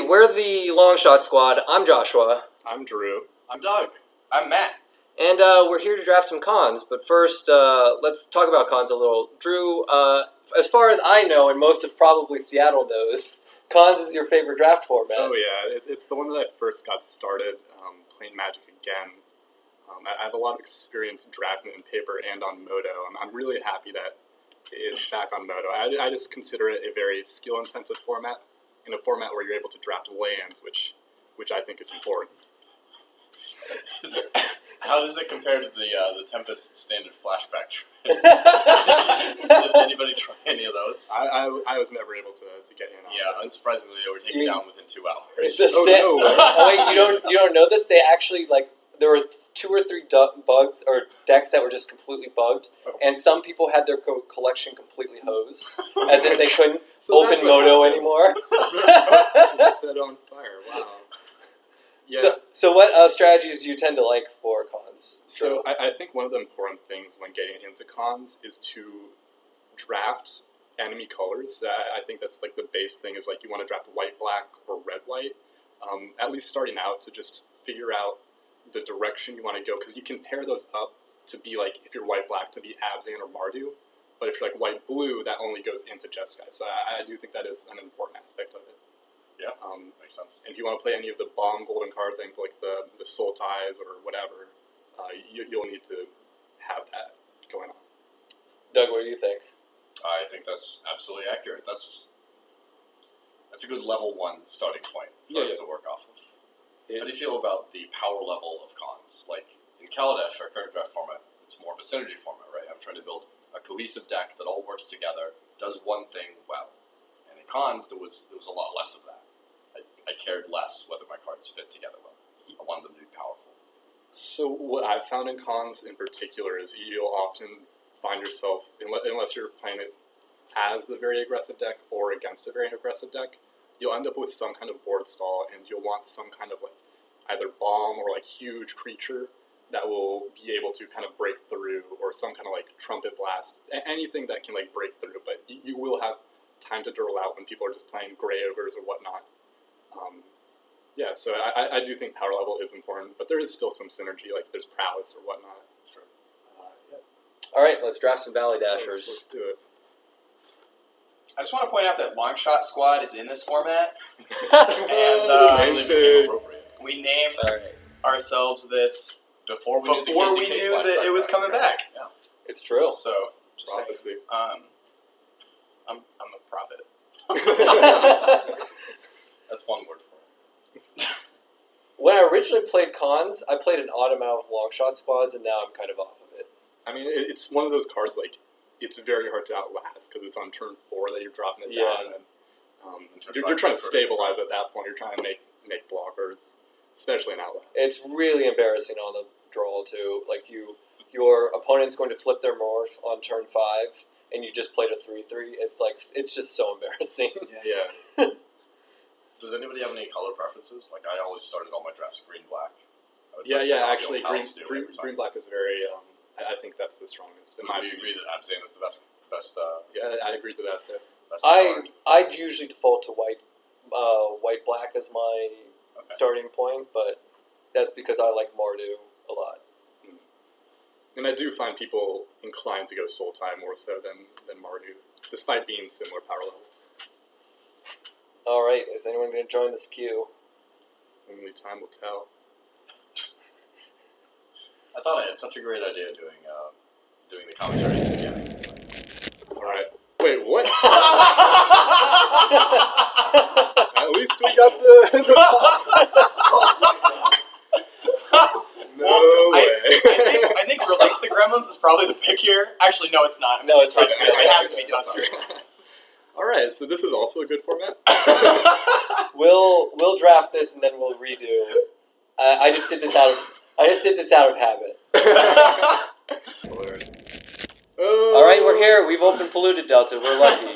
we're the Longshot squad. I'm Joshua. I'm Drew. I'm Doug. I'm Matt. And we're here to draft some cons. But first, let's talk about cons a little. Drew, as far as I know, and most of probably Seattle knows, cons is your favorite draft format. Oh yeah, it's the one that I first got started playing Magic again. I have a lot of experience drafting in paper and on Moto. I'm really happy that it's back on Moto. I just consider it a very skill-intensive format, in a format where you're able to draft lands, which I think is important. How does it compare to the Tempest standard flashback trade? Did anybody try any of those? I was never able to get in on it. Yeah, unsurprisingly, they were taken down within 2 hours. Oh wait, you don't know this? They actually there were 2 or 3 bugs or decks that were just completely bugged, and some people had their collection completely hosed, as in they couldn't open Moto anymore. Just set on fire. Wow. Yeah. So what strategies do you tend to like for cons? So I think one of the important things when getting into cons is to draft enemy colors. I think that's like the base thing is like you want to draft white, black, or red, white. At least starting out to just figure out the direction you want to go, because you can pair those up to be like, if you're white, black, to be Abzan or Mardu. But if you're like white, blue, that only goes into Jeskai. So I do think that is an important aspect of it. Yeah, makes sense. And if you want to play any of the bomb golden cards, I think like the Soul Ties or whatever, you'll need to have that going on. Doug, what do you think? I think that's absolutely accurate. That's a good level 1 starting point for us to work off of. Yeah. How do you feel about the power level of cons? Like in Kaladesh, our current draft format, it's more of a synergy format, right? I'm trying to build a cohesive deck that all works together, does one thing well. And in cons, there was a lot less of that. I cared less whether my cards fit together well. I wanted them to be powerful. So what I've found in cons in particular is you'll often find yourself, unless you're playing it as the very aggressive deck or against a very aggressive deck, you'll end up with some kind of board stall, and you'll want some kind of like either bomb or like huge creature that will be able to kind of break through, or some kind of like trumpet blast, anything that can like break through. But you will have time to drill out when people are just playing gray ogres or whatnot. Yeah, so I do think power level is important, but there is still some synergy, like there's prowess or whatnot. Sure. Yeah. All right, let's draft some Valley Dashers. Let's do it. I just want to point out that Longshot Squad is in this format, Same. we named ourselves this before we knew that it was coming back. Yeah. It's true. So, just saying, Prophecy. I'm a prophet. That's one word for it. When I originally played cons, I played an odd amount of Longshot squads, and now I'm kind of off of it. I mean, it's one of those cards, like, it's very hard to outlast, because it's on turn 4 that you're dropping it down, and you're trying to stabilize at that point. You're trying to make blockers, especially in Outlast. It's really embarrassing on the draw, too. Like, your opponent's going to flip their morph on turn 5, and you just played a 3/3. It's just so embarrassing. Yeah. Does anybody have any color preferences? Like, I always started all my drafts green-black. Actually, green-black is very, I think that's the strongest. Do you agree that Abzan is the best yeah, I agree to that, too. I'd usually default to white-black as my starting point, but that's because I like Mardu a lot. And I do find people inclined to go Soul Tie more so than Mardu, despite being similar power levels. All right, is anyone going to join this queue? Only time will tell. I thought I had such a great idea doing the commentary at the beginning. All right. Wait, what? At least we got the No way. I think Release the Gremlins is probably the pick here. Actually, no, it's not. No, it's Tusker. It has to be Tusker. All right, so this is also a good format. We'll draft this and then we'll redo. I just did this out of habit. Oh. All right, we're here. We've opened Polluted Delta. We're lucky.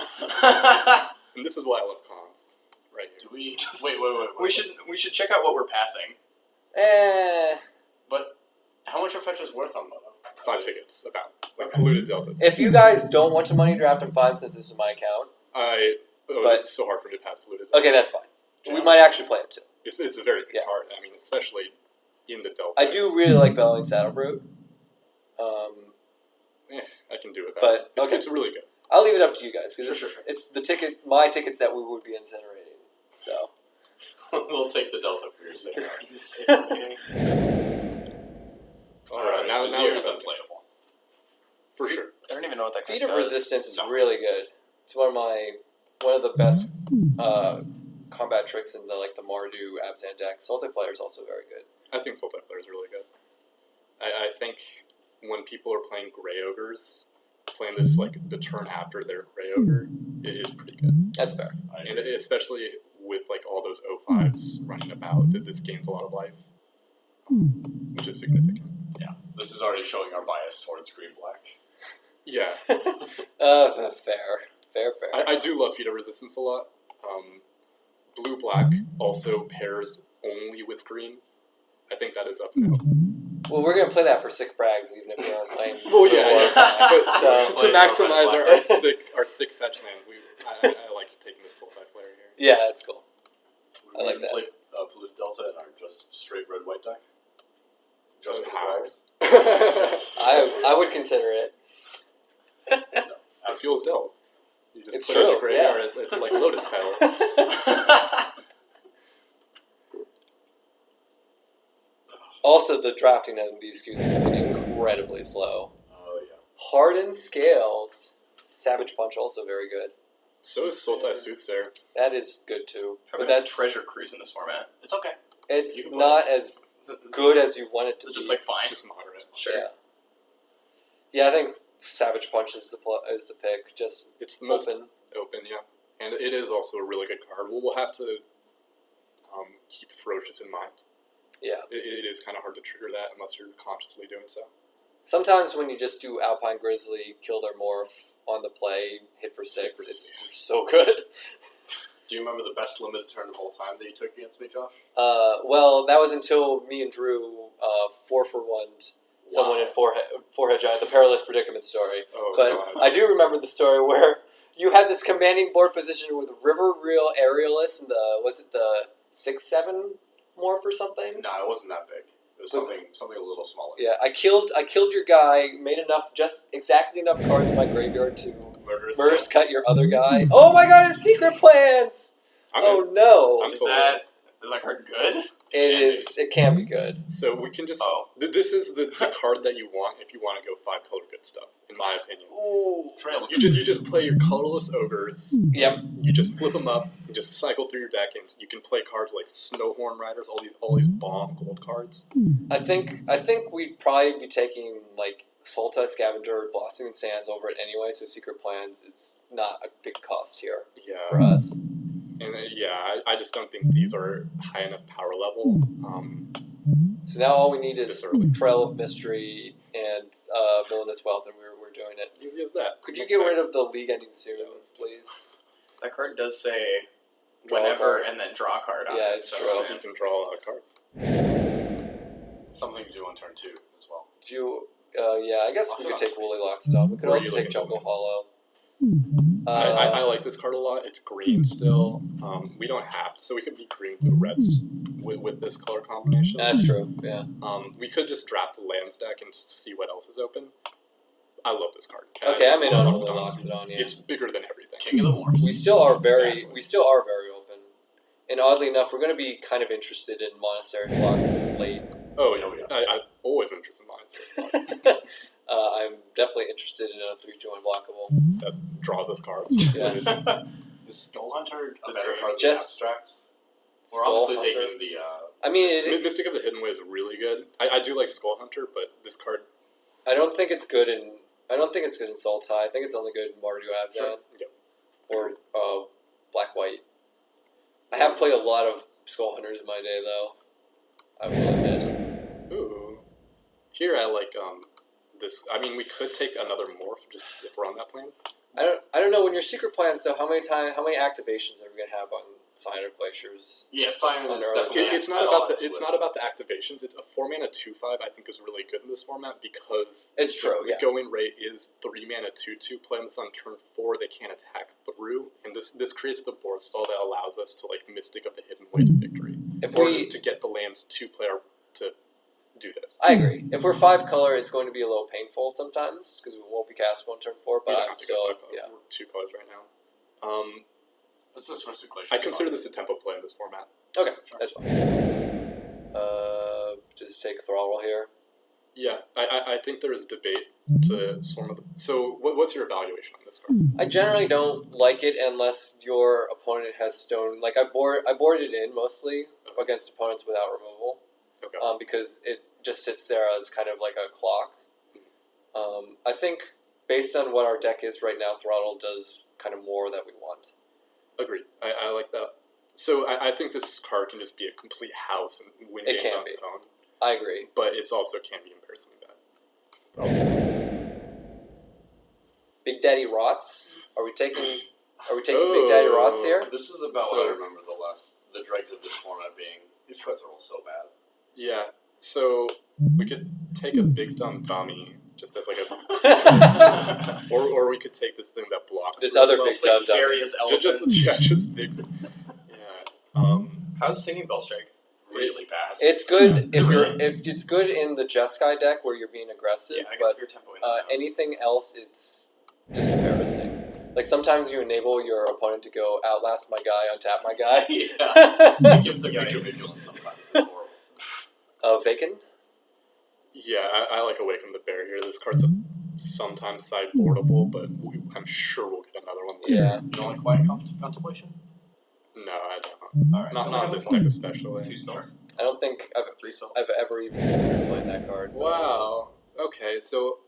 And this is why I love cons. Right here. Do we? Wait. We should check out what we're passing. But how much are fetches worth on Moto? 5 tickets, about. Like polluted deltas. If you guys don't want to money draft, I'm fine since this is my account. But it's so hard for me to pass polluted deltas. Okay, that's fine. We we might actually play it too. It's a very good Yeah. card. I mean, especially in the Delph. I do really like Bellowing Saddle Brute. I can do with that. But, it's, okay. it's really good. I'll leave it up to you guys because Sure. it's the ticket, my tickets that we would be incinerating. So We'll take the Delta for your sake. Alright, now Vizier we is have unplayable. for sure. I don't even know what that Feat card of does. Resistance is No. really good. It's one of the best combat tricks in the Mardu Abzan deck. Sultai Flyer is also very good. I think Sultai Flare is really good. I think when people are playing Grey Ogres, playing this the turn after their Grey Ogre, it is pretty good. That's fair. And especially with all those O5s running about, that this gains a lot of life, which is significant. Yeah, this is already showing our bias towards green-black. Yeah, Fair. I do love Feat of Resistance a lot. Blue-black also pairs only with green. I think that is up now. Well, we're gonna play that for sick brags, even if we aren't playing. Well, yeah. So- To maximize our sick fetch land, I like taking the Sultai Flare here. Yeah, it's cool. I like We that. play Polluted Delta in our just straight red-white deck. Just for How? brags. I would consider it. It feels Delph. You just It's put it in true, the graveyard, yeah. it's like Lotus Petal. Also, the drafting of these queues has been incredibly slow. Oh yeah. Hardened Scales. Savage Punch also very good. So is Sultai Soothsayer. That is good too. How But about that's Treasure Cruise in this format? It's okay. it's You can play not as It's good as you want it to It's be. just like It's fine. just moderate. Sure. Yeah. Yeah, I think Savage Punch is the pick. Just It's the most open. open, yeah. And it is also a really good card. We'll have to keep Ferocious in mind. Yeah. It is kind of hard to trigger that unless you're consciously doing so. Sometimes when you just do Alpine Grizzly, kill their morph on the play, hit for 6, for it's 6. so good. Do you remember the best limited turn of all time that you took against me, Josh? Well, that was until me and Drew 4-for-1'd someone in Forehead Giant, the Perilous Predicament story. Oh, But God. I do remember the story where you had this commanding board position with River Reel Aerialist and the 6/7 morph or something? No, it wasn't that big. It was something a little smaller. Yeah, I killed your guy, made just exactly enough cards in my graveyard to Murderous cut your other guy. Oh my god, it's Secret Plans! Oh no. Is that card good? It can be good. So we can just... Oh. This is the card that you want if you want to go 5 color good stuff, in my opinion. Ooh. Trail. You just play your colorless ogres. Yep. You just flip them up. You just cycle through your deck, and you can play cards like Snowhorn Riders, all these bomb gold cards. I think we'd probably be taking Sultai Scavenger, Blossoming Sands over it anyway, so Secret Plans is not a big cost here Yeah. for us. And I just don't think these are high enough power level. So now all we need is This early. Trail of Mystery and Villainous Wealth, and we're doing it. Easy as that. Could you get rid of the League Ending soon, please? That card does say Draw a whenever card. and then draw a card on Yeah, it. it's so, true. You can draw a lot of cards. Something to do on turn 2 as well. Do you, I guess we could take Woolly Loxodon. We could Where are also you take looking? Jungle Hollow. I like this card a lot. It's green still. We don't have so we could be green, blue, reds with this color combination. That's true, yeah. We could just draft the lands deck and see what else is open. I love this card. Okay, I'm in on Loxodon. Woolly Loxodon, yeah. It's bigger than everything. King of the Morphs. We still are very Exactly. open. And oddly enough, we're going to be kind of interested in Monastery Flux late. Oh yeah, I'm always interested in Monastery. I'm definitely interested in a 3/2 unblockable. That draws us cards. Yeah. Is Skull Hunter a The better dream. card than Just Abstract? We're Skull obviously Hunter. taking the... I mean, Mystic of the Hidden Way is really good. I do like Skull Hunter, but this card. I don't think it's good in Sultai. I think it's only good in Mardu Abzan Sure. Yep. or Black White. I have played a lot of Skull Hunters in my day, though. I will admit. Ooh. Here I like this. I mean, we could take another morph just if we're on that plane. I don't know when your secret plans. So how many activations are we gonna have on Sign of Glaciers? Yeah, Scion On is Earth. definitely. It's not about the activations. It's a 4-mana 2/5. I think is really good in this format because It's true. the going rate is 3-mana 2/2. Playing this on turn 4, they can't attack through, and this creates the board stall that allows us to like Mystic of the Hidden Way to victory. To get the lands to player to do this. I agree. If we're 5 color, it's going to be a little painful sometimes because we won't be castable on turn 4. But I'm still We're 2 colors right now. Let's just switch to Glacier. I consider this a tempo play in this format. Okay, that's fine. Just take Throttle here. Yeah, I think there is debate to Swarm of the... So, what's your evaluation on this card? I generally don't like it unless your opponent has stone. Like I board it in mostly against opponents without removal. Okay. Because it just sits there as kind of like a clock. I think based on what our deck is right now, Throttle does kind of more that we want. Agreed. I like that. So I think this card can just be a complete house and win games on its own. I agree. But it's also can be embarrassingly bad. Big Daddy Rots? Are we taking Big Daddy Rots here? This is about what I remember the dregs of this format being. These cards are all so bad. Yeah. So we could take a big dumb dummy just as like a or we could take this thing that blocks this other big dumb dummy. Various elephants. Just big. Yeah. How's Singing Bell Strike? Really bad. It's good if it's good in the Jeskai deck where you're being aggressive. Yeah, I guess if you're tempoing. Anything else, it's just embarrassing. Like sometimes you enable your opponent to go outlast my guy, untap my guy. Yeah, it gives the creature vigilance sometimes. It's horrible. Vacant? Yeah, I like Awaken the Bear here. This card's sometimes sideboardable, but I'm sure we'll get another one later. Yeah. You don't like Quiet Contemplation? No, I don't. Alright. Not this deck especially. 2 spells. I don't think 3 spells. I've ever even considered playing that card. Wow. Okay, so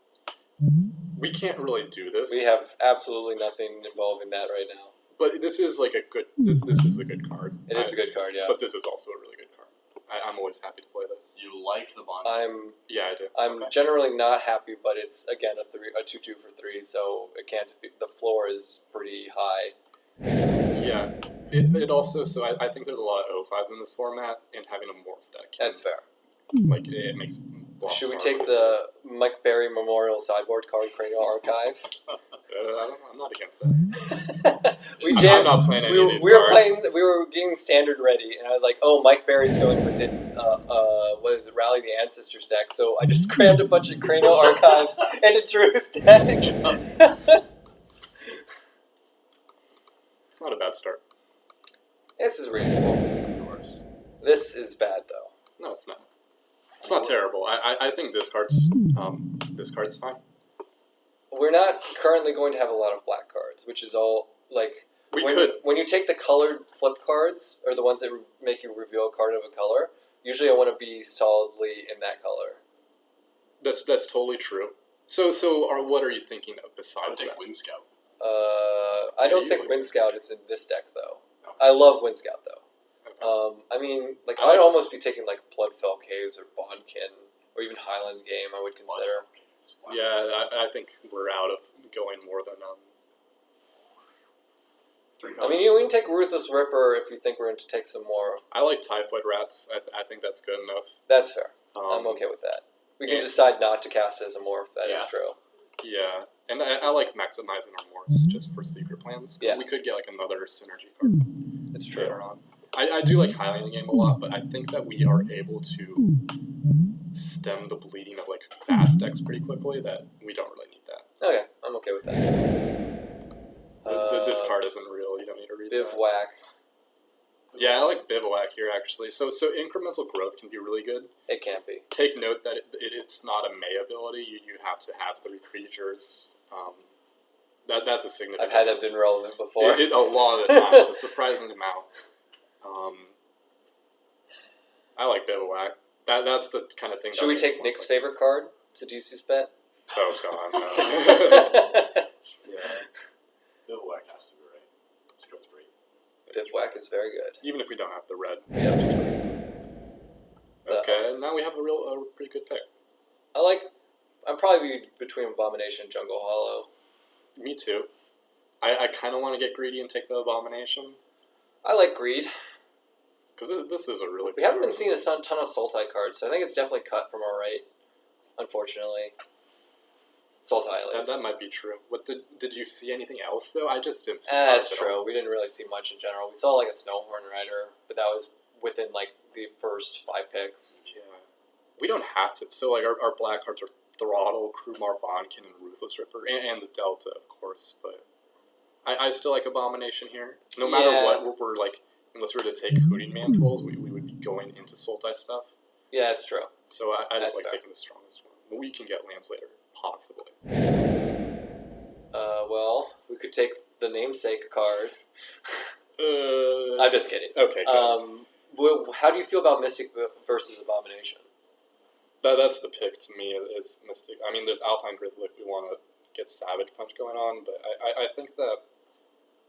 we can't really do this. We have absolutely nothing involving that right now. But this is like a good. This is a good card. It is a good card, yeah. But this is also a really good card. I'm always happy to play this. You like the bond? Yeah, I do. I'm generally not happy, but it's again a 2/2 for 3, so it can't. The floor is pretty high. Yeah. It also I think there's a lot of O5s in this format, and having a morph deck. That's fair. Like it makes. Should we take the Mike Berry Memorial sideboard card, Cranial Archive? I'm not against that. We jammed. I'm not playing any of these we were cards. We were getting standard ready, and I was like, "Oh, Mike Berry's going with his what is it, Rally the Ancestors deck." So I just crammed a bunch of Cranial Archives into Drew's deck. It's not a bad start. This is reasonable. Of course. This is bad though. No, it's not. It's not terrible. I think this card's fine. We're not currently going to have a lot of black cards, which is all like when you take the colored flip cards or the ones that make you reveal a card of a color. Usually, I want to be solidly in that color. That's totally true. So what are you thinking of besides I that? think Wind Scout. I don't think Wind Scout is in this deck though. Okay. I love Wind Scout though. Okay. I mean, like I'd almost be taking like Bloodfell Caves or Bondkin or even Highland Game. I would consider. Wow. Yeah, I think we're out of going more than. I mean, we can take Ruthless Ripper if you think we're going to take some more. I like Typhoid Rats. I think that's good enough. That's fair. I'm okay with that. We can decide not to cast as a morph. That is true. Yeah, and I like maximizing our morphs just for secret plans. Yeah. We could get like another synergy card. It's true. Later on. I do like Highland Game a lot, but I think that we are able to stem the bleeding of like fast decks pretty quickly. That we don't really need that. Okay, I'm okay with that. This card isn't real. You don't need to read that. Bivouac. Yeah, I like Bivouac here actually. So incremental growth can be really good. It can be. Take note that it's not a May ability. You have to have 3 creatures. That's a significant. I've had that been relevant before. A lot of the time. It's a surprising amount. I like Bivouac. That's the kind of thing. Should we take Nick's favorite card? Seduce's Bet? Oh god, no. Yeah. Bivouac has to be right. This card's great. Bivouac is very good. Even if we don't have the red. Yeah, just great. Okay, now we have a pretty good pick. I'm probably between Abomination and Jungle Hollow. Me too. I kind of want to get greedy and take the Abomination. I like Greed. Because this is a really... We haven't been seeing a ton of Sultai cards, so I think it's definitely cut from our right, unfortunately. Sultai, at least. That might be true. What did you see anything else, though? I just didn't see That's true. We didn't really see much in general. We saw, like, a Snowhorn Rider, but that was within, like, the first 5 picks. Yeah. We don't have to. So, like, our black cards are Throttle, Krumar, Bonkin, and Ruthless Ripper, and the Delta, of course, but I still like Abomination here. No matter what, we're like, unless we were to take Hooting Mantles, we would be going into Sultai stuff. Yeah, it's true. So I just like fair. taking the strongest one. But we can get lands later, possibly. Well, we could take the Namesake card. I'm just kidding. Okay. How do you feel about Mystic versus Abomination? That's the pick to me, is Mystic. I mean, there's Alpine Grizzly if we want to get Savage Punch going on, but I think that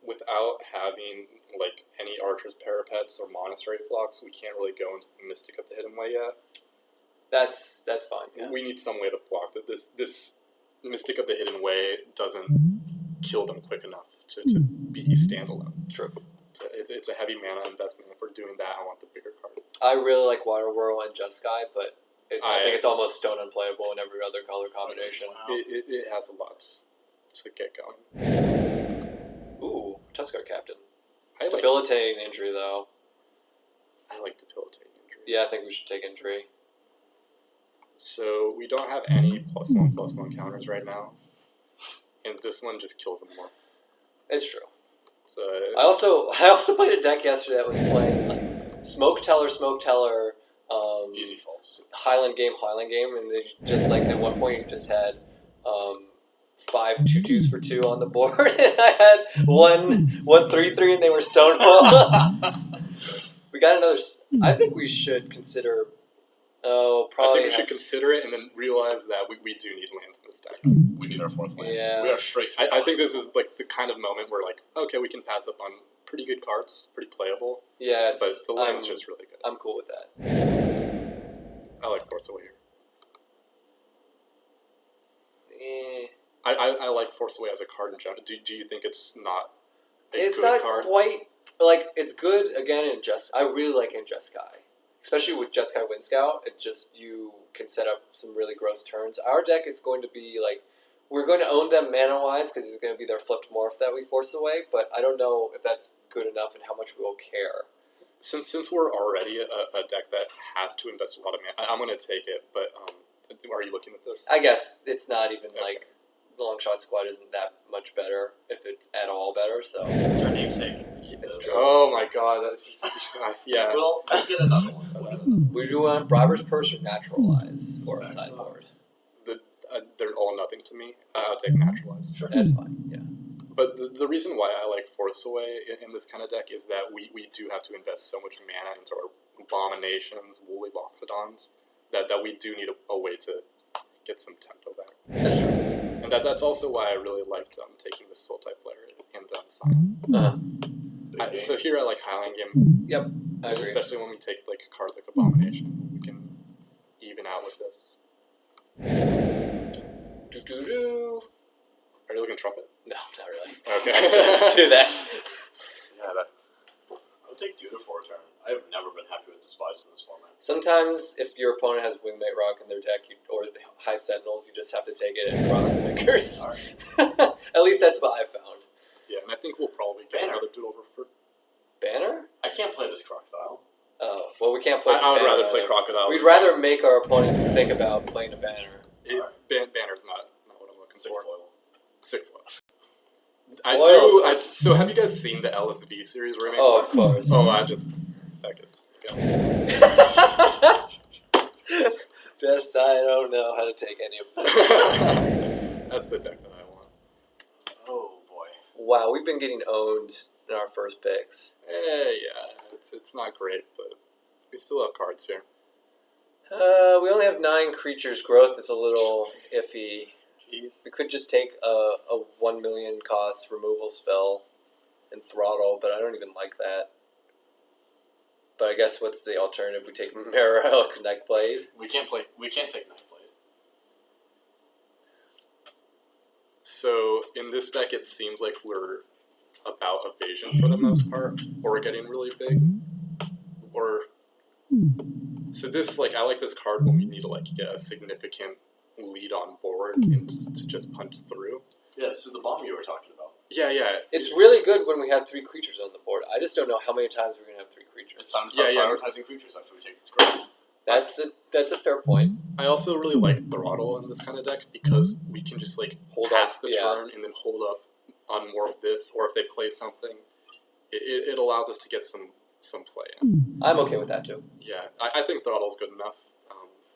without having like any Archer's Parapets or Monastery Flocks, we can't really go into the Mystic of the Hidden Way yet. That's fine. Yeah. We need some way to block that. This Mystic of the Hidden Way doesn't kill them quick enough to be standalone. True. It's a heavy mana investment. If we're doing that, I want the bigger card. I really like Water Whirl and Just Sky, but I think it's almost stone unplayable in every other color combination. Wow. It has a lot to get going. Ooh, Tuskar Captain. I like Debilitating injury, though. debilitating injury. Yeah, I think we should take injury. So we don't have any +1/+1 counters right now, and this one just kills them more. It's true. So I also played a deck yesterday that was playing like Smoke Teller, Easy falls. Highland Game, and they just like at one point you just had 5 2/2s for 2 on the board, and I had one 3/3, and they were Stonewall. We got another. I think we should consider. Oh, probably. I think we should consider it and then realize that we do need lands in this deck. We need our 4th land. Yeah. We are straight to I think this is like the kind of moment where like, okay, we can pass up on pretty good cards, pretty playable. Yeah, but the land's just really good. I'm cool with that. I like Force Away here. Eh. I like Force Away as a card in general. Do you think it's not a It's good not card? quite like it's good again in I really like in Just Sky. Especially with Just Sky Wind Scout, it just you can set up some really gross turns. Our deck, it's going to be like we're going to own them mana wise because it's going to be their flipped morph that we force away. But I don't know if that's good enough and how much we will care. Since we're already a deck that has to invest a lot of mana, I'm going to take it. But are you looking at this? I guess it's not even Okay. like the Longshot squad isn't that much better if it's at all better. So It's our namesake. it's true. Oh my god, yeah. We'll get another one. We do want Robber's Purse or Naturalize for a sideboard. They're all nothing to me. I'll take Naturalize. Sure. That's fine. Yeah. But the reason why I like Force Away in this kind of deck is that we do have to invest so much mana into our Abominations, Woolly Loxodons, that we do need a way to get some tempo back. That's true. And that's also why I really liked taking the Sultai Flare and Scion. So here I like Highland Game. Yep, I agree. Especially when we take like cards like Abomination. We can even out with this. Do. Are you looking Trumpet? No, not really. Okay. Let's do that. Yeah, that. I would take 2 to 4 turn. I have never been happy with Despise in this format. Sometimes, if your opponent has Wingmate Rock in their deck, or the High Sentinels, you just have to take it and cross your fingers. Alright. At least that's what I found. Yeah, and I think we'll probably get Banner. another dude over for. Banner? I can't play this Crocodile. Oh, well, we can't play. I would Banner rather play either. Crocodile. We'd rather make our opponents think about playing a Banner. Banner's not what I'm looking Sick for. foil. Sick foils. Foils. So have you guys seen the LSV series where it makes Oh, of sense? course. Oh, I guess. Yeah. Just, I don't know how to take any of this. That's the deck that I want. Oh boy. Wow, we've been getting owned in our first picks. Yeah, it's not great, but we still have cards here. We only have 9 creatures. Growth is a little iffy. Jeez. We could just take a 1 million cost removal spell and throttle, but I don't even like that. But I guess what's the alternative? We take Mirror Elk Nightblade. We can't take Nightblade. So in this deck, it seems like we're about evasion for the most part, or we're getting really big, or so this I like this card when we need to get a significant lead on board and to just punch through. Yeah, this is the bomb you were talking about. Yeah. It's really good when we have 3 creatures on the board. I just don't know how many times we're gonna have 3 creatures. It's time to start prioritizing creatures after we take this card. That's a fair point. I also really like Throttle in this kind of deck because we can just Hold pass up, the yeah. turn and then hold up on more of this, or if they play something, it allows us to get some play in. I'm okay with that too. Yeah, I think Throttle's good enough.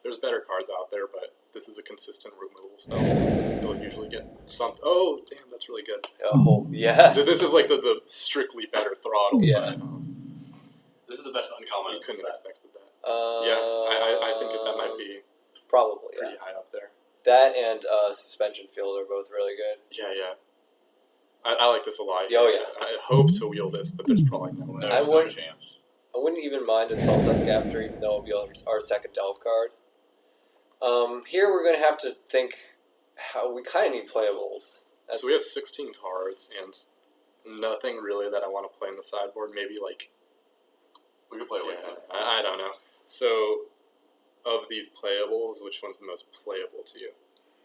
There's better cards out there, but this is a consistent removal spell. You'll usually get something. Oh, damn, that's really good. Oh, yes. This is the strictly better Throttle. Yeah. But, This is the best uncommon. you couldn't have expected that. Yeah, I think that might be probably pretty high up there. That and Suspension Field are both really good. Yeah. I like this a lot. Oh, yeah. I hope to wield this, but there's probably no way. There's I no wouldn't- chance. I wouldn't even mind Assault Tusk after, even though it'll be our second Delve card. Here we're going to have to think how we kind of need playables. So we have 16 cards and nothing really that I want to play in the sideboard. Maybe We could play with it. I don't know. So of these playables, which one's the most playable to you?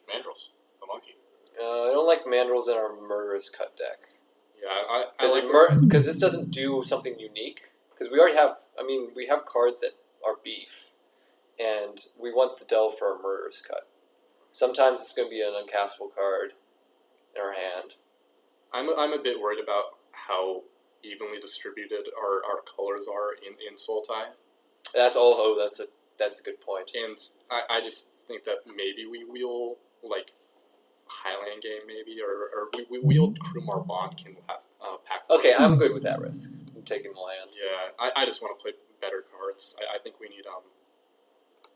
Mandrills, the monkey. I don't like Mandrills in our Murderous Cut deck. Yeah, I like Because this doesn't do something unique. Because we already have, we have cards that are beef. And we want the Delve for our Murderous Cut. Sometimes it's going to be an uncastable card in our hand. I'm a bit worried about how evenly distributed our colors are in Sultai. That's a good point. And I just think that maybe we wheel Highland Game maybe, or we wield Krumar Bondkin pack. Okay, I'm good with that risk. I'm taking land. Yeah, I just want to play better cards. I think we need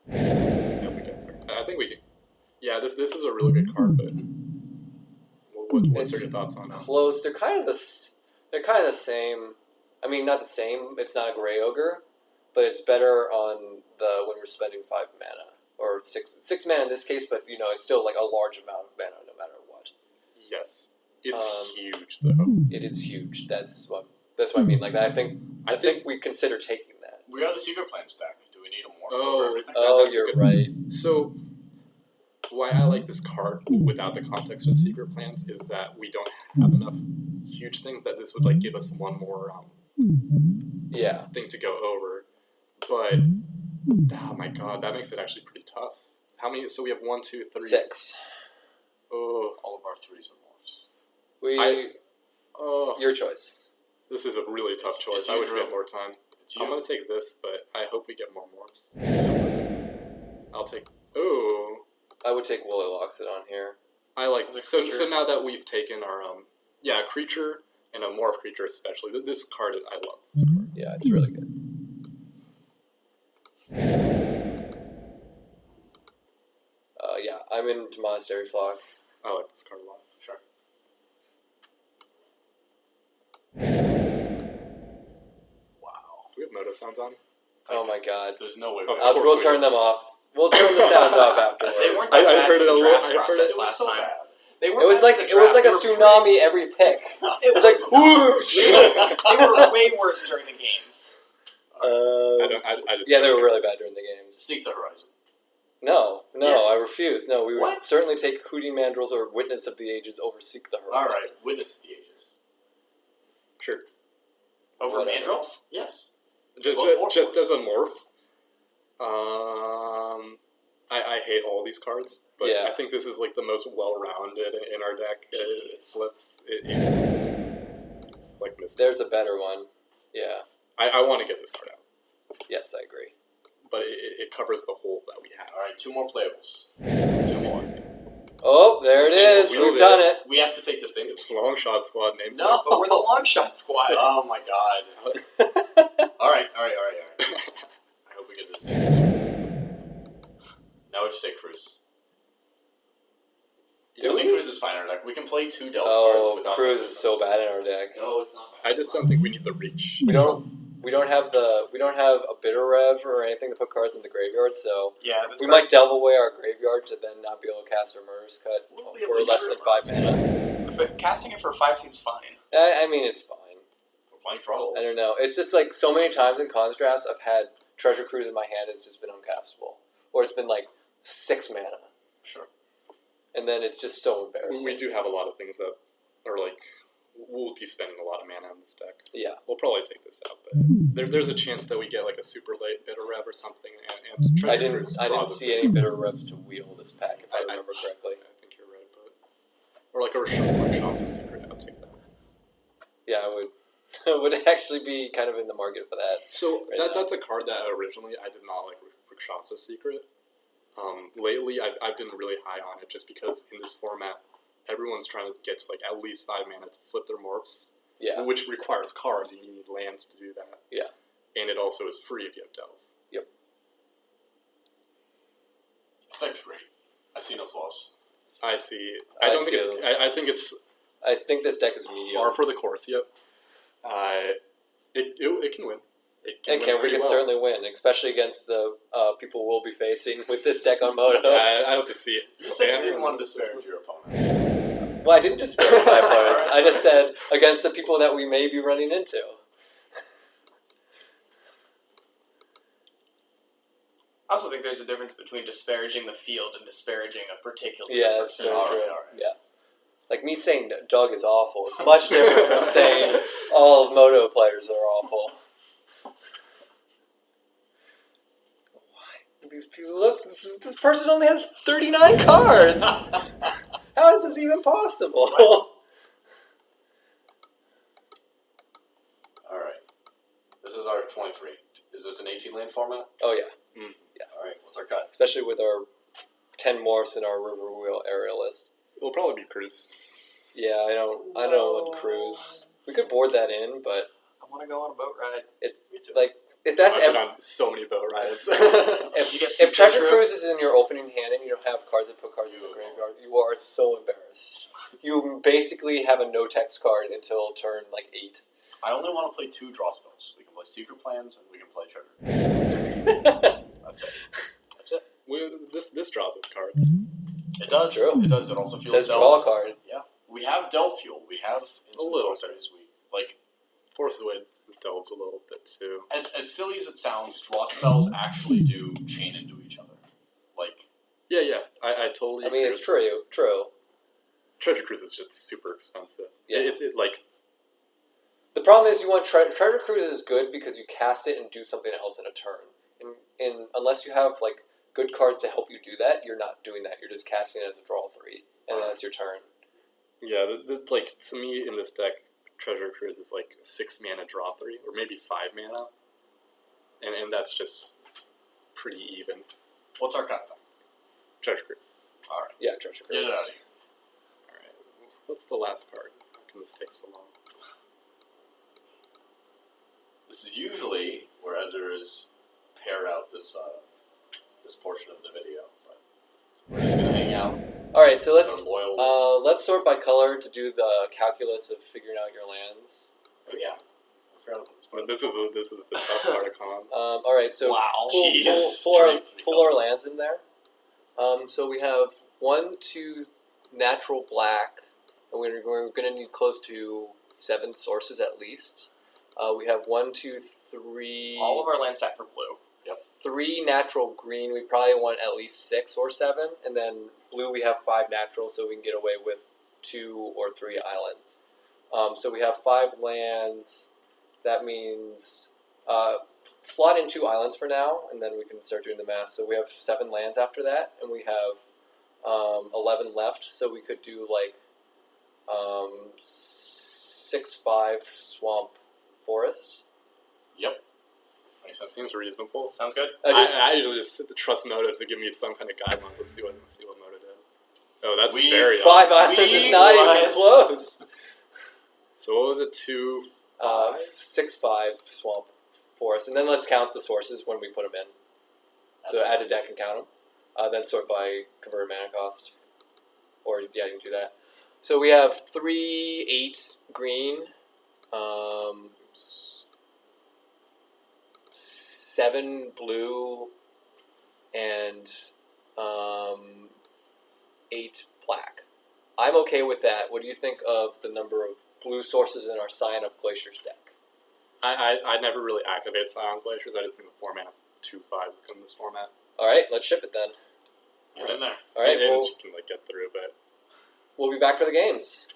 yeah, we get there. I think we. Yeah, this is a really good card, but what's your thoughts on it? Close. They're kind of the same. Not the same. It's not a Grey Ogre, but it's better on when we're spending 5 mana or 6 mana in this case. But it's still a large amount of mana no matter what. Yes, it's huge though. It is huge. That's what I mean. I think we consider taking that. We got the Secret Plans deck. Do we need a morph Oh, over everything? that's a you're good right. So, why I like this card without the context of Secret Plans is that we don't have enough huge things that this would give us one more thing to go over. But oh my god, that makes it actually pretty tough. How many? So we have 1, 2, 3, 6. Oh, all of our 3s are morphs. Your choice. This is a really tough choice. It's I wish you, we had Drew. more time. It's you. I'm gonna take this, but I hope we get more morphs. So, I'll take. Oh, I would take Woolly Loxodon here. I like. As a So creature. now that we've taken our creature and a morph creature especially, this card I love. This card. Yeah, it's really good. I'm into Monastery Flock. I like this card a lot. sure. Wow. Do we have moto sounds on? Oh my god. There's no way. Of we course We'll we turn do. them off. We'll turn the sounds off afterwards. They weren't I that bad heard for it the a little- draft I heard process it last so time. bad. They It weren't was bad like for the it was like a draft. They were tsunami every pick. It was like whoosh. They were way worse during the games. I just Yeah, they were really bad during the games. Seek the Horizon. No, Yes. I refuse. No, we would What? certainly take Hooting Mandrills or Witness of the Ages over Seek the Horizon. All right. Witness the Ages. Sure. Over Whatever. Mandrills? Yes. Just Both as a morph. I hate all these cards, but Yeah. I think this is the most well-rounded in our deck. It Jeez. flips it Mystic. There's a better one. Yeah. I want to get this card out, Yes, I agree. but it covers the hole that we have. All right. 2 more playables. 2 more. Oh, there it is. We We've did done it. We have to take this thing. It's Longshot squad names. No. But we're the Longshot squad. Oh my god. All right. I hope we get this thing. Now we just take Cruise. Do I think we? Cruise is fine in our deck. We can play 2 Delve cards Oh, without Cruise is so resistance. bad in our deck. No, it's not bad. I just don't think we need the reach. We we don't have a bitter rev or anything to put cards in the graveyard, so Yeah, we might delve away our graveyard to then not be able to cast our Murder's Cut We'll be for able to less get than rid 5 mana. But casting it for 5 seems fine. I mean, it's fine. We're playing throttles. I don't know. It's just like so many times in cons drafts I've had Treasure Cruise in my hand and it's just been uncastable. Or it's been like 6 mana. Sure. And then it's just so embarrassing. We do have a lot of things that are like, we'll be spending a lot of mana in this deck. Yeah. We'll probably take this out, but there's a chance that we get like a super late bitter rev or something. And I Treasure Cruise didn't draws see us any in. bitter revs to wheel this pack, if I remember correctly. I think you're right, but or like a Rashom's secret. I'll take that. Yeah, I would. I would actually be kind of in the market for that. So Right that's a card that originally I did not like Rakshasa's Secret. Lately, I've been really high on it just because in this format, everyone's trying to get to like at least 5 mana to flip their morphs, Yeah. which requires cards. You need lands to do that. Yeah. And it also is free if you have Delve. This deck's great. I see no flaws. I see. I I don't think see it's. I think it's I think this deck is medium. par for the course. Yep. It can win. It We win pretty can well. certainly win, especially against the people we'll be facing with this deck on Moto. I hope to see it. You said you didn't want to disparage your opponents. Well, I didn't disparage my opponents. I just said against the people that we may be running into. I also think there's a difference between disparaging the field and disparaging a particular Yeah, that's person. very true. All right. Yeah. Like me saying Doug is awful is much different from saying all Moto players are awful. Why? These people look. This person only has 39 cards. How is this even possible? What? All right. This is our 23. Is this an 18 lane format? Oh yeah, All right. What's our cut? especially with our 10 morphs in our River Wheel area list. It'll probably be Cruz. Yeah, I don't want Cruise. We could board that in, but I want to go on a boat ride. Me too. like if that's I've been on so many boat rides. if You get if Treasure Cruise, Cruise is in your opening hand and you don't have cards that put cards in the graveyard, you are so embarrassed. You basically have a no text card until turn like 8. I only want to play 2 draw spells. We can play Secret Plans and we can play Treasure. That's it. That's it. This draws us cards. It does. true. It does. It also It feels says Delve. draw a card. Yeah. We have Delve Fuel. We have instant little. sorceries. We like Force Away delves a little bit too. as silly as it sounds, draw spells actually do chain into each other. Like Yeah. I totally. I mean, agree it's with true. Treasure Cruise is just super expensive. Yeah. It's like The problem is you want Treasure Cruise is good because you cast it and do something else in a turn. And unless you have like good cards to help you do that, you're not doing that. You're just casting it as a draw 3, and then it's your turn. yeah. Like to me in this deck, Treasure Cruise is like 6 mana draw 3 or maybe 5 mana, and that's just pretty even. what's our cut then? Treasure Cruise. All right. Yeah, Treasure Get Cruise. it out of here. All right. What's the last card? How can this take so long? This is usually where editors pair out this portion of the video, but we're just gonna hang out. All right, so Our loyal. let's sort by color to do the calculus of figuring out your lands. Oh yeah. I forgot about this part. But this is the tough part of con. All right, so Wow. pull, Jeez. pull our, Straight pull our colors. lands in there. So we have 1, 2 natural black, and we're going to need close to 7 sources at least. We have 1, 2, 3. All of our land stack for blue. Yep. 3 natural green. We probably want at least 6 or 7, and then blue we have 5 natural, so we can get away with 2 or 3 islands. So we have 5 lands. That means slot in 2 islands for now, and then we can start doing the math. So we have 7 lands after that, and we have 11 left. So we could do like 6/5 swamp forest. Yep. Makes That sense. seems reasonable. Sounds good. I usually just trust Moto to give me some kind of guidelines. Let's see what Moto did. Oh, that's We- very 5 odd. islands is not even close. So what was it? 2. 6/5 swamp forest, and then let's count the sources when we put them in. So add a deck and count them. Then sort by converted mana cost, or yeah, you can do that. So we have 3, 8 green. 7 blue and 8 black. I'm okay with that. What do you think of the number of blue sources in our Scion of Glaciers deck? I never really activate Scion Glaciers. I just think the 4-mana 2/5 is good in this format. All right, let's ship it then. Get in there. All right, and well, you can get through, but we'll be back for the games.